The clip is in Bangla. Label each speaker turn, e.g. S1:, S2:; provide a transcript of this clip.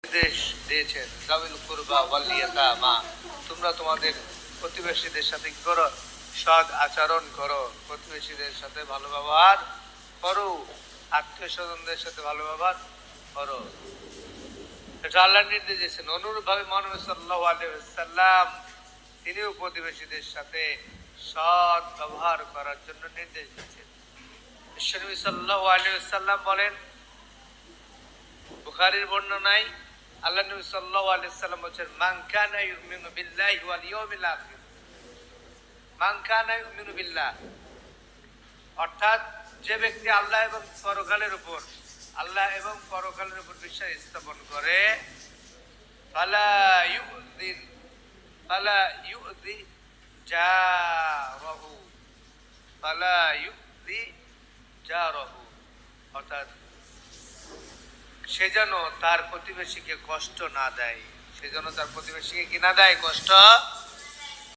S1: নির্দেশ দিয়েছেন, যাবিল কুরবা ওয়াল ইয়াতামা, তোমরা তোমাদের প্রতিবেশীদের সাথে কি করো? সৎ আচরণ করো, প্রতিবেশীদের সাথে ভালো ব্যবহার করো, আত্মীয় স্বজনদের সাথে ভালো ব্যবহার করো। এটা আল্লাহর নির্দেশ দিয়েছেন। অনুরূপভাবে মহানবী সাল্লাল্লাহু আলাইহি ওয়াসাল্লাম তিনিও প্রতিবেশীদের সাথে সৎ ব্যবহার করার জন্য নির্দেশ দিয়েছেন। বিশ্বনবী সাল্লাল্লাহু আলাইহি ওয়াসাল্লাম বলেন, বুখারীর বর্ণনায় আল্লাহ নবী সাল্লাল্লাহু আলাইহি ওয়াসাল্লাম বলেন, মান কানা ইউমিনু বিল্লাহি ওয়াল ইয়াউমিল আখির, মান কানা ইউমিনু বিল্লাহ, অর্থাৎ যে ব্যক্তি আল্লাহ এবং পরকালের উপর বিশ্বাস স্থাপন করে, ফালা ইউযি জারাহু, অর্থাৎ সে যেন তার প্রতিবেশীকে কষ্ট না দেয়, সে যেন তার প্রতিবেশীকে কি না দেয়? কষ্ট